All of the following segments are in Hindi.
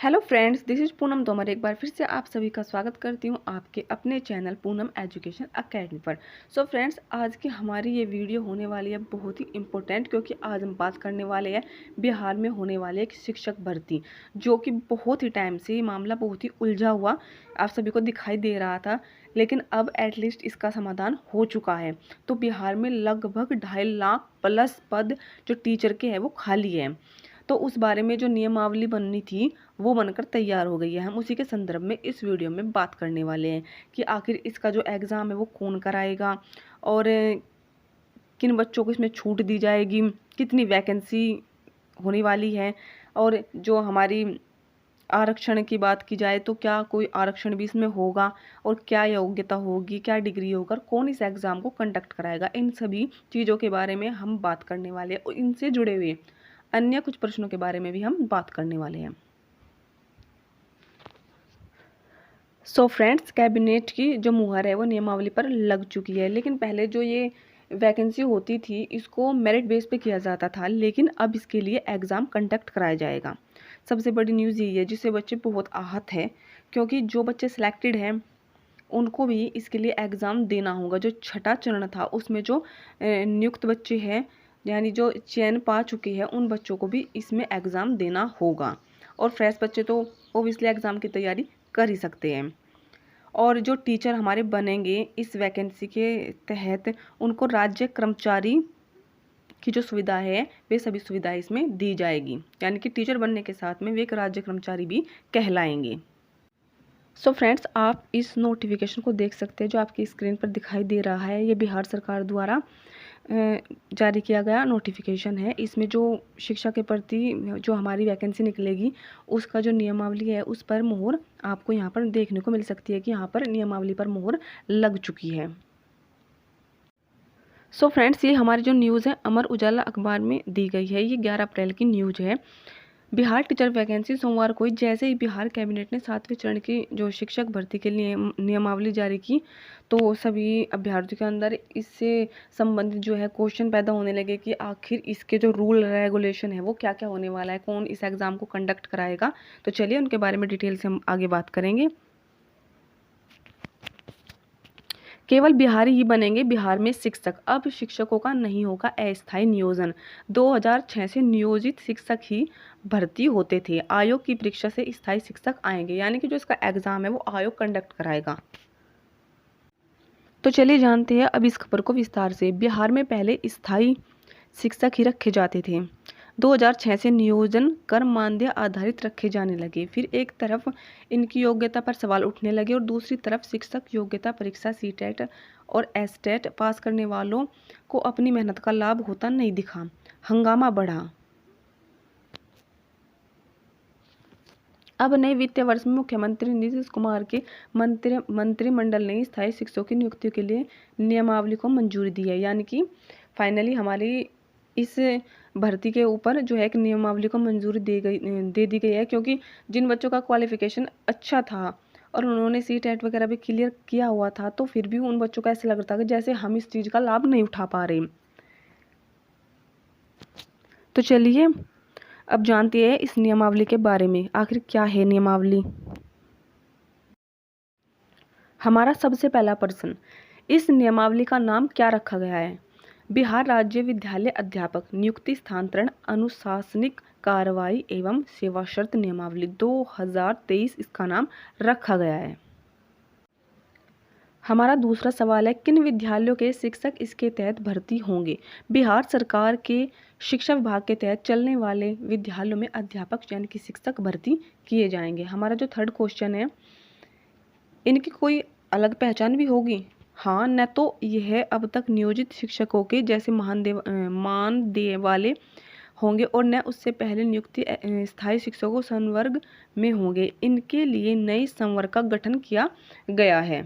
Hello friends, this is Poonam Tomar. एक बार फिर से आप सभी का स्वागत करती हूँ आपके अपने चैनल पूनम एजुकेशन अकेडमी पर। सो फ्रेंड्स, आज की हमारी ये वीडियो होने वाली है बहुत ही इम्पोर्टेंट, क्योंकि आज हम बात करने वाले हैं बिहार में होने वाले एक शिक्षक भर्ती, जो कि बहुत ही टाइम से ये मामला बहुत ही उलझा हुआ आप सभी को दिखाई दे रहा था, लेकिन अब एटलीस्ट इसका समाधान हो चुका है। तो बिहार में लगभग 2.5 लाख प्लस पद जो टीचर के हैं वो खाली है। तो उस बारे में जो नियमावली बननी थी वो बनकर तैयार हो गई है। हम उसी के संदर्भ में इस वीडियो में बात करने वाले हैं कि आखिर इसका जो एग्ज़ाम है वो कौन कराएगा, और किन बच्चों को इसमें छूट दी जाएगी, कितनी वैकेंसी होने वाली है, और जो हमारी आरक्षण की बात की जाए तो क्या कोई आरक्षण भी इसमें होगा, और क्या योग्यता होगी, क्या डिग्री होगा, कौन इस एग्ज़ाम को कंडक्ट कराएगा। इन सभी चीज़ों के बारे में हम बात करने वाले हैं, और इनसे जुड़े हुए अन्य कुछ प्रश्नों के बारे में भी हम बात करने वाले हैं। सो फ्रेंड्स, कैबिनेट की जो मुहर है वो नियमावली पर लग चुकी है, लेकिन पहले जो ये वैकेंसी होती थी इसको मेरिट बेस पे किया जाता था, लेकिन अब इसके लिए एग्ज़ाम कंडक्ट कराया जाएगा। सबसे बड़ी न्यूज़ यही है जिससे बच्चे बहुत आहत हैं, क्योंकि जो बच्चे सिलेक्टेड हैं उनको भी इसके लिए एग्ज़ाम देना होगा। जो छठा चरण था उसमें जो नियुक्त बच्चे हैं, यानी जो चयन पा चुके हैं, उन बच्चों को भी इसमें एग्ज़ाम देना होगा, और फ्रेश बच्चे तो ओबियसली एग्ज़ाम की तैयारी कर ही सकते हैं। और जो टीचर हमारे बनेंगे इस वैकेंसी के तहत, उनको राज्य कर्मचारी की जो सुविधा है वे सभी सुविधाएं इसमें दी जाएगी, यानी कि टीचर बनने के साथ में वे एक राज्य कर्मचारी भी कहलाएंगे। सो फ्रेंड्स, आप इस नोटिफिकेशन को देख सकते हैं जो आपकी स्क्रीन पर दिखाई दे रहा है। ये बिहार सरकार द्वारा जारी किया गया नोटिफिकेशन है। इसमें जो शिक्षा के प्रति जो हमारी वैकेंसी निकलेगी उसका जो नियमावली है उस पर मोहर आपको यहाँ पर देखने को मिल सकती है कि यहाँ पर नियमावली पर मोहर लग चुकी है। सो फ्रेंड्स, ये हमारी जो न्यूज़ है अमर उजाला अखबार में दी गई है। ये 11 अप्रैल की न्यूज़ है। बिहार टीचर वैकेंसी सोमवार को, जैसे ही बिहार कैबिनेट ने 7वें चरण की जो शिक्षक भर्ती के लिए नियमावली जारी की, तो सभी अभ्यर्थियों के अंदर इससे संबंधित जो है क्वेश्चन पैदा होने लगे कि आखिर इसके जो रूल रेगुलेशन है वो क्या क्या होने वाला है, कौन इस एग्ज़ाम को कंडक्ट कराएगा। तो चलिए उनके बारे में डिटेल से हम आगे बात करेंगे। केवल बिहारी ही बनेंगे बिहार में शिक्षक। अब शिक्षकों का नहीं होगा अस्थायी नियोजन। 2006 से नियोजित शिक्षक ही भर्ती होते थे। आयोग की परीक्षा से स्थायी शिक्षक आएंगे, यानी कि जो इसका एग्जाम है वो आयोग कंडक्ट कराएगा। तो चलिए जानते हैं अब इस खबर को विस्तार से। बिहार में पहले स्थायी शिक्षक ही रखे जाते थे। 2006 से नियोजन कर मानदेय आधारित रखे जाने लगे। फिर एक तरफ इनकी योग्यता पर सवाल उठने लगे और दूसरी तरफ शिक्षक योग्यता परीक्षा सीटेट और एसटेट पास करने वालों को अपनी मेहनत का लाभ होता नहीं दिखा। हंगामा बढ़ा। अब नए वित्तीय वर्ष में मुख्यमंत्री नीतीश कुमार के मंत्रिमंडल ने स्थायी शिक्षकों की नियुक्ति के लिए नियमावली को मंजूरी दी है, यानी कि फाइनली हमारी इस भर्ती के ऊपर जो है एक नियमावली को मंजूरी दे दी गई है, क्योंकि जिन बच्चों का क्वालिफिकेशन अच्छा था और उन्होंने सीटेट वगैरह भी क्लियर किया हुआ था, तो फिर भी उन बच्चों को ऐसे लग रहा था कि जैसे हम इस चीज़ का लाभ नहीं उठा पा रहे। तो चलिए अब जानते हैं इस नियमावली के बारे में, आखिर क्या है नियमावली। हमारा सबसे पहला प्रश्न, इस नियमावली का नाम क्या रखा गया है। बिहार राज्य विद्यालय अध्यापक नियुक्ति स्थानांतरण अनुशासनिक कार्रवाई एवं सेवा शर्त नियमावली 2023 इसका नाम रखा गया है। हमारा दूसरा सवाल है, किन विद्यालयों के शिक्षक इसके तहत भर्ती होंगे। बिहार सरकार के शिक्षा विभाग के तहत चलने वाले विद्यालयों में अध्यापक यानी कि शिक्षक भर्ती किए जाएंगे। हमारा जो थर्ड क्वेश्चन है, इनकी कोई अलग पहचान भी होगी। हाँ, न तो यह अब तक नियोजित शिक्षकों के जैसे मानदेय वाले होंगे और न उससे पहले नियुक्ति स्थायी शिक्षकों संवर्ग में होंगे। इनके लिए नई संवर्ग का गठन किया गया है।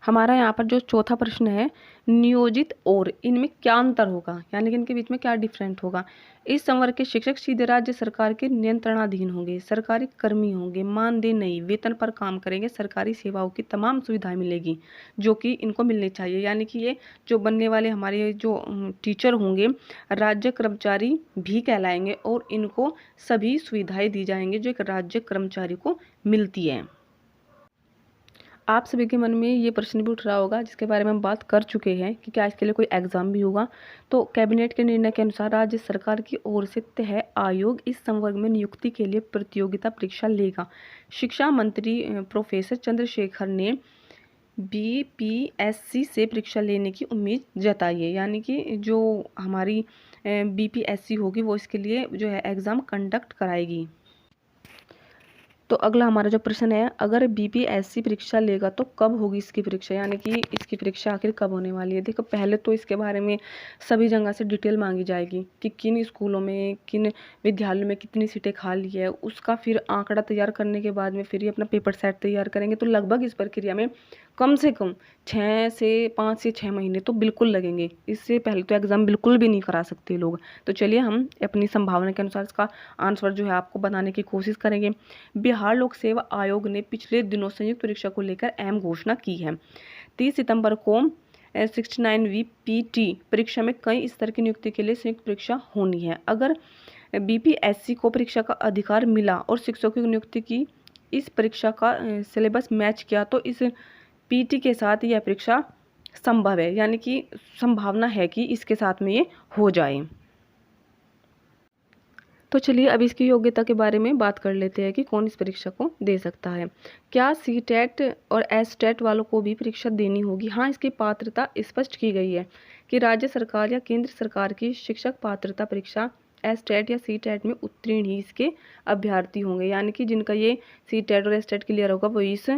हमारा यहाँ पर जो चौथा प्रश्न है, नियोजित और इनमें क्या अंतर होगा, यानी कि इनके बीच में क्या डिफरेंट होगा। इस संवर्ग के शिक्षक सीधे राज्य सरकार के नियंत्रणाधीन होंगे, सरकारी कर्मी होंगे, मानदेय नहीं, वेतन पर काम करेंगे, सरकारी सेवाओं की तमाम सुविधाएं मिलेगी जो कि इनको मिलनी चाहिए। यानी कि ये जो बनने वाले हमारे जो टीचर होंगे राज्य कर्मचारी भी कहलाएंगे और इनको सभी सुविधाएं दी जाएंगी जो एक राज्य कर्मचारी को मिलती है। आप सभी के मन में ये प्रश्न भी उठ रहा होगा जिसके बारे में हम बात कर चुके हैं कि क्या इसके लिए कोई एग्जाम भी होगा। तो कैबिनेट के निर्णय के अनुसार राज्य सरकार की ओर से तय आयोग इस संवर्ग में नियुक्ति के लिए प्रतियोगिता परीक्षा लेगा। शिक्षा मंत्री प्रोफेसर चंद्रशेखर ने बीपीएससी से परीक्षा लेने की उम्मीद जताई है। यानी कि जो हमारी बीपीएससी होगी वो इसके लिए जो है एग्ज़ाम कंडक्ट कराएगी। तो अगला हमारा जो प्रश्न है, अगर बीपीएससी परीक्षा लेगा तो कब होगी इसकी परीक्षा, यानी कि इसकी परीक्षा आखिर कब होने वाली है। देखो पहले तो इसके बारे में सभी जगह से डिटेल मांगी जाएगी कि किन स्कूलों में किन विद्यालयों में कितनी सीटें खाली है, उसका फिर आंकड़ा तैयार करने के बाद में फिर ये अपना पेपर सेट तैयार करेंगे। तो लगभग इस प्रक्रिया में कम से कम 5 से 6 महीने तो बिल्कुल लगेंगे। इससे पहले तो एग्ज़ाम बिल्कुल भी नहीं करा सकते लोग। तो चलिए हम अपनी संभावना के अनुसार इसका आंसर जो है आपको बनाने की कोशिश करेंगे। बिहार लोक सेवा आयोग ने पिछले दिनों संयुक्त परीक्षा को लेकर अहम घोषणा की है। 30 सितंबर को 69वीं पीटी परीक्षा में कई स्तर की नियुक्ति के लिए संयुक्त परीक्षा होनी है। अगर बीपीएससी को परीक्षा का अधिकार मिला और शिक्षकों की नियुक्ति की इस परीक्षा का सिलेबस मैच किया तो इस पीटी के साथ यह परीक्षा संभव है, यानी कि संभावना है कि इसके साथ में ये हो जाए। तो चलिए अब इसकी योग्यता के बारे में बात कर लेते हैं कि कौन इस परीक्षा को दे सकता है। क्या सीटेट और एसटेट वालों को भी परीक्षा देनी होगी? हाँ, इसकी पात्रता स्पष्ट की गई है कि राज्य सरकार या केंद्र सरकार की शिक्षक पात्रता परीक्षा एसटेट या सीटेट में उत्तीर्ण ही इसके अभ्यर्थी होंगे। यानी कि जिनका ये सीटेट और एसटेट क्लियर होगा वो इस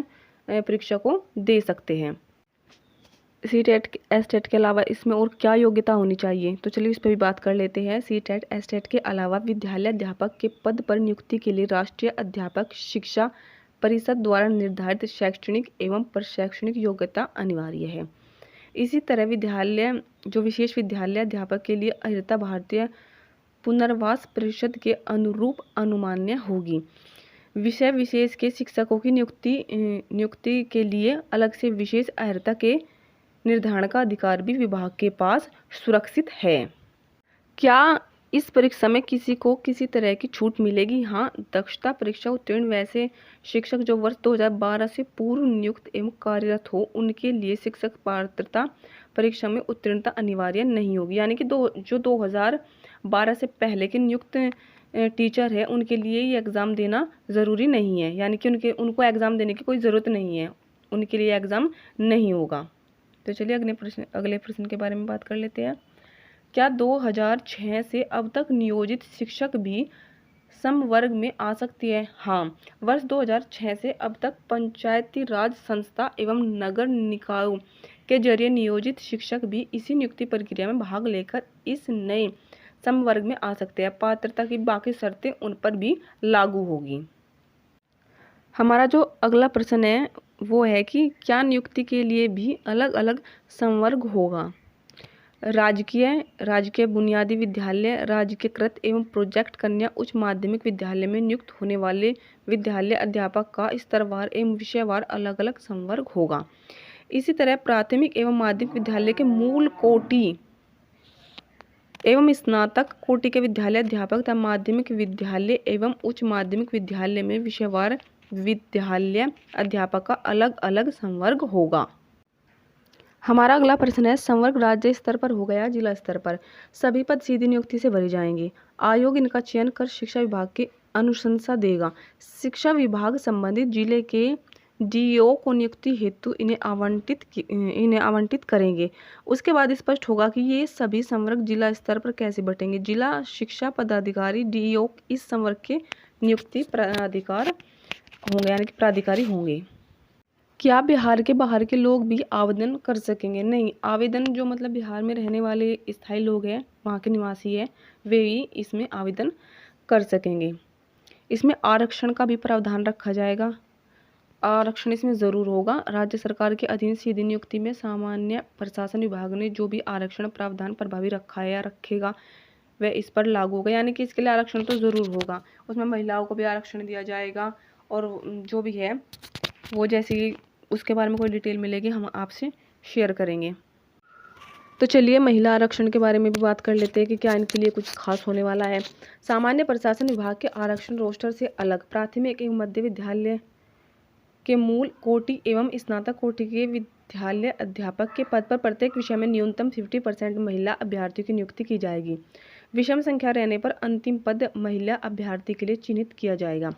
परीक्षा को दे सकते हैं। सीटेट एसटेट के अलावा इसमें और क्या योग्यता होनी चाहिए, तो चलिए इस पर भी बात कर लेते हैं। सीटेट एसटेट के अलावा विद्यालय अध्यापक के पद पर नियुक्ति के लिए राष्ट्रीय अध्यापक शिक्षा परिषद द्वारा निर्धारित शैक्षणिक एवं प्रशैक्षणिक योग्यता अनिवार्य है। इसी तरह विद्यालय जो विशेष विद्यालय अध्यापक के लिए अहिर्ता भारतीय पुनर्वास परिषद के अनुरूप अनुमान्य होगी। विषय विशेष के शिक्षकों की नियुक्ति के लिए अलग से विशेष अहिर्ता के निर्धारण का अधिकार भी विभाग के पास सुरक्षित है। क्या इस परीक्षा में किसी को किसी तरह की छूट मिलेगी? हाँ, दक्षता परीक्षा उत्तीर्ण वैसे शिक्षक जो वर्ष 2012 से पूर्व नियुक्त एवं कार्यरत हो उनके लिए शिक्षक पात्रता परीक्षा में उत्तीर्णता अनिवार्य नहीं होगी। यानी कि जो 2012 से पहले के नियुक्त टीचर है उनके लिए ये एग्ज़ाम देना ज़रूरी नहीं है, यानी कि उनको एग्ज़ाम देने की कोई ज़रूरत नहीं है, उनके लिए एग्ज़ाम नहीं होगा। तो चलिए अगले प्रश्न के बारे में बात कर लेते हैं। क्या 2006 से अब तक नियोजित शिक्षक भी समवर्ग में आ सकती है? हाँ, वर्ष 2006 से अब तक पंचायती राज संस्था एवं नगर निकायों के जरिए नियोजित शिक्षक भी इसी नियुक्ति प्रक्रिया में भाग लेकर इस नए समवर्ग में आ सकते हैं। पात्रता की बाकी शर्तें उन पर भी लागू होगी। हमारा जो अगला प्रश्न है वो है कि क्या नियुक्ति के लिए भी अलग अलग संवर्ग होगा? राजकीय बुनियादी विद्यालय, राजकीयकृत एवं प्रोजेक्ट कन्या उच्च माध्यमिक विद्यालय में नियुक्त होने वाले विद्यालय अध्यापक का स्तरवार एवं विषयवार अलग अलग संवर्ग होगा। इसी तरह प्राथमिक एवं माध्यमिक विद्यालय के मूल कोटि एवं स्नातक कोटि के विद्यालय अध्यापक तथा माध्यमिक विद्यालय एवं उच्च माध्यमिक विद्यालय में विषयवार विद्यालय अध्यापक का अलग अलग संवर्ग होगा। हमारा अगला प्रश्न है, संवर्ग राज्य स्तर पर होगा या जिला स्तर पर? सभी पद सीधी नियुक्ति से भरे जाएंगे। आयोग इनका चयन कर शिक्षा विभाग की अनुशंसा देगा। शिक्षा विभाग संबंधित जिले के डीईओ को नियुक्ति हेतु इन्हें आवंटित करेंगे। उसके बाद स्पष्ट होगा कि ये सभी संवर्ग जिला स्तर पर कैसे बटेंगे। जिला शिक्षा पदाधिकारी डीईओ इस संवर्ग के नियुक्ति प्राधिकार होंगे, यानी कि प्राधिकारी होंगे। क्या बिहार के बाहर के लोग भी आवेदन कर सकेंगे? नहीं, आवेदन जो मतलब बिहार में रहने वाले स्थायी लोग हैं, वहाँ के निवासी है, वे ही इसमें आवेदन कर सकेंगे। इसमें आरक्षण का भी प्रावधान रखा जाएगा। आरक्षण इसमें ज़रूर होगा। राज्य सरकार के अधीन सीधी नियुक्ति में सामान्य प्रशासन विभाग ने जो भी आरक्षण प्रावधान प्रभावी रखा है या रखेगा वह इस पर लागू होगा, यानी कि इसके लिए आरक्षण तो ज़रूर होगा। उसमें महिलाओं को भी आरक्षण दिया जाएगा और जो भी है वो जैसे ही उसके बारे में कोई डिटेल मिलेगी हम आपसे शेयर करेंगे। तो चलिए महिला आरक्षण के बारे में भी बात कर लेते हैं कि क्या इनके लिए कुछ खास होने वाला है। सामान्य प्रशासन विभाग के आरक्षण रोस्टर से अलग प्राथमिक एवं मध्य विद्यालय के मूल कोटि एवं स्नातक कोटि के विद्यालय अध्यापक के पद पर प्रत्येक विषय में न्यूनतम 50% महिला अभ्यर्थियों की नियुक्ति की जाएगी। विषम संख्या रहने पर अंतिम पद महिला अभ्यर्थी के लिए चिन्हित किया जाएगा।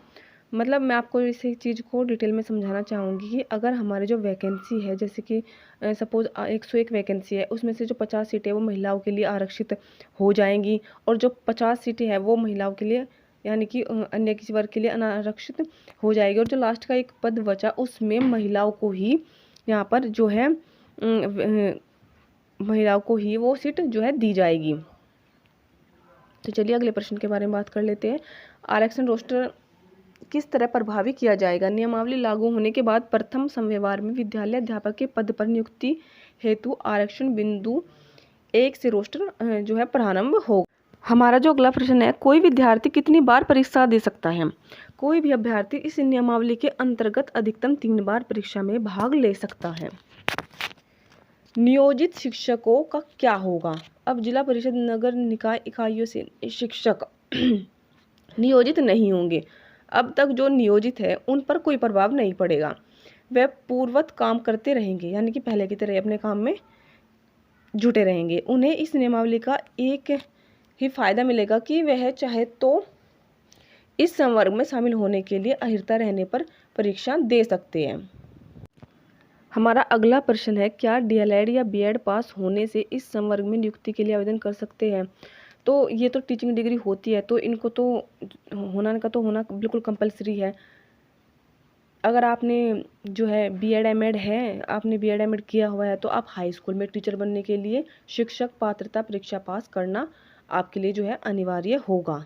मतलब मैं आपको इस चीज़ को डिटेल में समझाना चाहूँगी कि अगर हमारे जो वैकेंसी है, जैसे कि सपोज 101 वैकेंसी है, उसमें से जो 50 सीटें वो महिलाओं के लिए आरक्षित हो जाएंगी और जो 50 सीटें हैं वो महिलाओं के लिए यानी कि अन्य किसी वर्ग के लिए अनारक्षित हो जाएगी और जो लास्ट का एक पद बचा उसमें महिलाओं को ही यहाँ पर जो है महिलाओं को ही वो सीट जो है दी जाएगी। तो चलिए अगले प्रश्न के बारे में बात कर लेते हैं। आरक्षण रोस्टर किस तरह प्रभावी किया जाएगा। नियमावली लागू होने के बाद प्रथम समव्यवहार में विद्यालय अध्यापक के पद पर नियुक्ति हेतु आरक्षण बिंदु 1 से रोस्टर जो है प्रारंभ होगा। हमारा जो अगला प्रश्न है, कोई विद्यार्थी कितनी बार परीक्षा दे सकता है। कोई भी अभ्यर्थी इस नियमावली के अंतर्गत अधिकतम 3 बार परीक्षा में भाग ले सकता है। नियोजित शिक्षकों का क्या होगा। अब जिला परिषद नगर निकाय इकाइयों से शिक्षक नियोजित नहीं होंगे। अब तक जो नियोजित है उन पर कोई प्रभाव नहीं पड़ेगा, वे पूर्ववत काम करते रहेंगे, यानी कि पहले की तरह अपने काम में जुटे रहेंगे। उन्हें इस नियमावली का एक ही फायदा मिलेगा कि वह चाहे तो इस संवर्ग में शामिल होने के लिए अर्हता रहने पर परीक्षा दे सकते हैं। हमारा अगला प्रश्न है, क्या डीएलएड या बीएड पास होने से इस संवर्ग में नियुक्ति के लिए आवेदन कर सकते हैं। तो ये तो टीचिंग डिग्री होती है तो इनको तो होना बिल्कुल कंपलसरी है। अगर आपने जो है बीएड एमएड है, आपने बीएड एमएड किया हुआ है तो आप हाई स्कूल में टीचर बनने के लिए शिक्षक पात्रता परीक्षा पास करना आपके लिए जो है अनिवार्य होगा।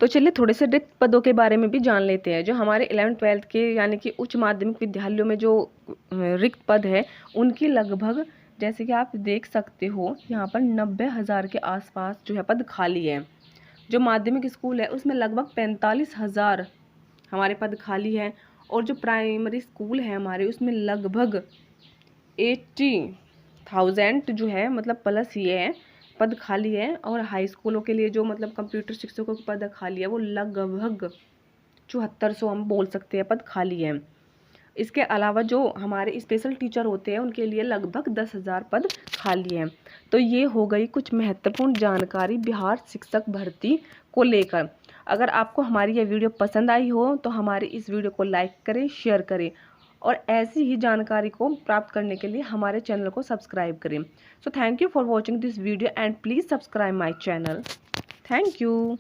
तो चलिए थोड़े से रिक्त पदों के बारे में भी जान लेते हैं। जो हमारे 11th-12th के यानी कि उच्च माध्यमिक विद्यालयों में जो रिक्त पद है उनकी लगभग, जैसे कि आप देख सकते हो यहाँ पर 90,000 के आसपास जो है पद खाली है। जो माध्यमिक स्कूल है उसमें लगभग 45,000 हमारे पद खाली है और जो प्राइमरी स्कूल है हमारे उसमें लगभग 80,000 जो है मतलब प्लस ये है पद खाली है। और हाई स्कूलों के लिए जो मतलब कंप्यूटर शिक्षकों के पद खाली है वो लगभग 7400 हम बोल सकते हैं पद खाली है। इसके अलावा जो हमारे स्पेशल टीचर होते हैं उनके लिए लगभग 10,000 पद खाली हैं। तो ये हो गई कुछ महत्वपूर्ण जानकारी बिहार शिक्षक भर्ती को लेकर। अगर आपको हमारी यह वीडियो पसंद आई हो तो हमारी इस वीडियो को लाइक करें, शेयर करें और ऐसी ही जानकारी को प्राप्त करने के लिए हमारे चैनल को सब्सक्राइब करें। So thank you for watching this video and please subscribe my channel. Thank you.